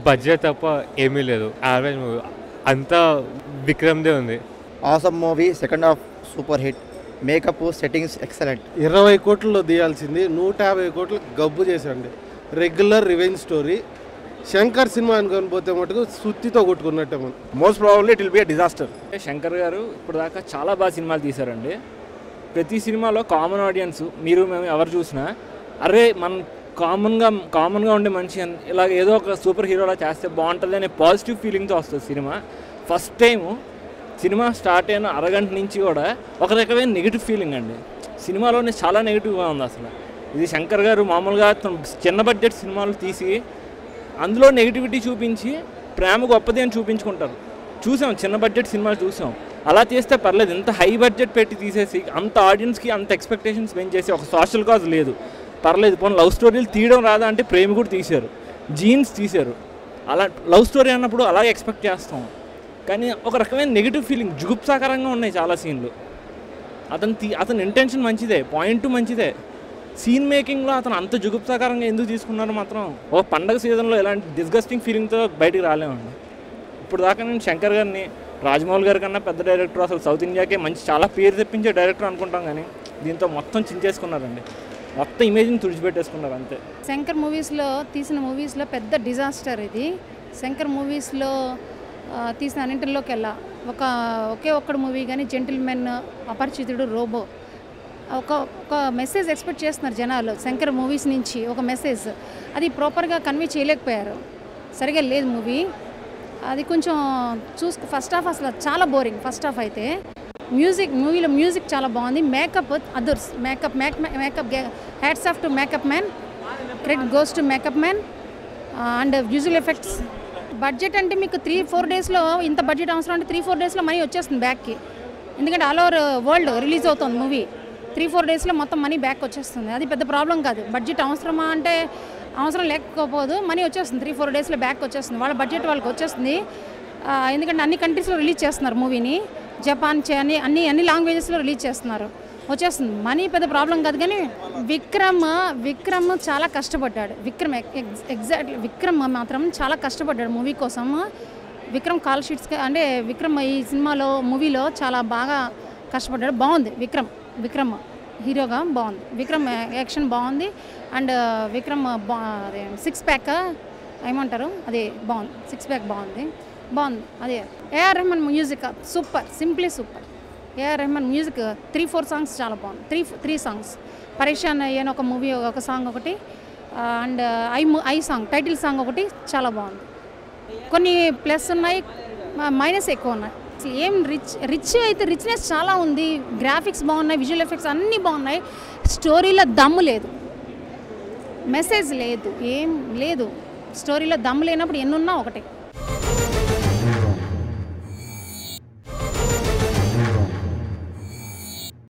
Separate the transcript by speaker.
Speaker 1: Budget తప్ప ఏమీ లేదు, యావరేజ్ మూవీ అంతా విక్రమ్దే ఉంది.
Speaker 2: Awesome movie, second half super hit, makeup settings excellent.
Speaker 3: 20 కోట్లలో తీయాల్సింది 150 కోట్లు గబ్బు చేసండి. Regular revenge story. Shankar cinema అనుకొని పోతే మటుకు సుత్తితో కొట్టుకున్నట్టే. మనం
Speaker 4: most probably it will be a disaster.
Speaker 5: Shankar గారు ఇప్పుడు దాకా చాలా బాగా సినిమాలు తీశారండి. ప్రతి సినిమాలో కామన్ ఆడియన్స్, మీరు మేము ఎవరు చూసినా అరే మన కామన్గా ఉండే మనిషి ఇలా ఏదో ఒక సూపర్ హీరోలా చేస్తే బాగుంటుంది అనే పాజిటివ్ ఫీలింగ్తో వస్తుంది cinema. First time cinema start అయిన అరగంట నుంచి కూడా ఒక రకమైన నెగిటివ్ ఫీలింగ్ అండి. సినిమాలోనే చాలా నెగిటివ్గా ఉంది అసలు. ఇది శంకర్ గారు మామూలుగా చిన్న బడ్జెట్ సినిమాలు తీసి అందులో నెగిటివిటీ చూపించి ప్రేమ గొప్పది అని చూపించుకుంటారు. చూసాం, చిన్న బడ్జెట్ సినిమాలు చూసాం. అలా చేస్తే పర్లేదు, ఇంత హై బడ్జెట్ పెట్టి తీసేసి అంత ఆడియన్స్కి అంత ఎక్స్పెక్టేషన్స్ పెంచేసి ఒక సోషల్ కాజ్ లేదు పర్లేదు. పోనీ లవ్ స్టోరీలు తీయడం రాదా అంటే ప్రేమ కూడా తీశారు, జీన్స్ తీశారు. అలా లవ్ స్టోరీ అన్నప్పుడు అలాగే ఎక్స్పెక్ట్ చేస్తాం. కానీ ఒక రకమైన నెగిటివ్ ఫీలింగ్, జుగుప్సాకరంగా ఉన్నాయి చాలా సీన్లు. అతని ఇంటెన్షన్ మంచిదే, పాయింట్ మంచిదే. సీన్ మేకింగ్లో అతను అంత జుగుప్సాకరంగా ఎందుకు తీసుకున్నారో మాత్రం ఒక పండగ సీజన్లో ఇలాంటి డిస్గస్టింగ్ ఫీలింగ్తో బయటికి రాలేమండి. ఇప్పుడు దాకా నేను శంకర్ గారిని రాజమౌళి గారి కన్నా పెద్ద డైరెక్టర్, అసలు సౌత్ ఇండియాకే మంచి చాలా పేరు తెప్పించే డైరెక్టర్ అనుకుంటాం. కానీ దీంతో మొత్తం చించేసుకున్నారండి, మొత్తం ఇమేజ్ని తుడిచిపెట్టేసుకున్నారు అంతే.
Speaker 6: శంకర్ మూవీస్లో తీసిన మూవీస్లో పెద్ద డిజాస్టర్ ఇది. శంకర్ మూవీస్లో తీసిన అన్నింటిలోకి వెళ్ళా ఒకే ఒక్కడు మూవీ కానీ జెంటిల్మెన్, అపరిచితుడు, రోబో ఒక మెసేజ్ ఎక్స్పెక్ట్ చేస్తున్నారు జనాలు శంకర్ మూవీస్ నుంచి. ఒక మెసేజ్ అది ప్రాపర్గా కన్వే చేయలేకపోయారు, సరిగా లేదు మూవీ. అది కొంచెం ఫస్ట్ హాఫ్ అసలు చాలా బోరింగ్. ఫస్ట్ హాఫ్ అయితే మూవీలో మ్యూజిక్ చాలా బాగుంది. Makeup others, makeup hats off to make up man, credit goes to make up man. And visual effects. Budget అంటే మీకు 3-4 డేస్లో ఇంత బడ్జెట్ అవసరం అంటే 3-4 డేస్లో మనీ వచ్చేస్తుంది బ్యాక్కి. ఎందుకంటే ఆల్ ఓవర్ వరల్డ్ రిలీజ్ అవుతుంది మూవీ. 3-4 డేస్లో మొత్తం మనీ బ్యాక్ వచ్చేస్తుంది. అది పెద్ద ప్రాబ్లం కాదు. బడ్జెట్ అవసరమా అంటే అవసరం లేకపోదు, మనీ వచ్చేస్తుంది. 3-4 డేస్లో బ్యాక్ వచ్చేస్తుంది. వాళ్ళ బడ్జెట్ వాళ్ళకి వచ్చేస్తుంది. ఎందుకంటే అన్ని కంట్రీస్లో రిలీజ్ చేస్తున్నారు మూవీని. జపాన్, అన్ని లాంగ్వేజెస్లో రిలీజ్ చేస్తున్నారు, వచ్చేస్తుంది. మనీ పెద్ద ప్రాబ్లం కాదు. కానీ విక్రమ్ చాలా కష్టపడ్డాడు. ఎగ్జాక్ట్లీ విక్రమ్ మాత్రం చాలా కష్టపడ్డాడు మూవీ కోసం. విక్రమ్ కాల్ షీట్స్ అంటే విక్రమ్ ఈ మూవీలో చాలా బాగా కష్టపడ్డాడు. బాగుంది విక్రమ్ హీరోగా బాగుంది. విక్రమ్ యాక్షన్ బాగుంది. అండ్ విక్రమ్ సిక్స్ ప్యాక్ ఏమంటారు అది బాగుంది. సిక్స్ ప్యాక్ బాగుంది. అదే AR Rahman music super, simply super. AR Rahman music 3-4 songs చాలా బాగుంది. 3 సాంగ్స్. పరేషాన్ అయ్యాను ఒక మూవీ ఒక సాంగ్ ఒకటి, and I song title song ఒకటి చాలా బాగుంది. కొన్ని ప్లస్ ఉన్నాయి, మైనస్ ఎక్కువ ఉన్నాయి. ఏం రిచ్ అయితే రిచ్నెస్ చాలా ఉంది. గ్రాఫిక్స్ బాగున్నాయి, విజువల్ ఎఫెక్ట్స్ అన్నీ బాగున్నాయి. స్టోరీలో దమ్ము లేదు, మెసేజ్ లేదు, ఏం లేదు. స్టోరీలో దమ్ము లేనప్పుడు ఎన్నున్నా ఒకటే.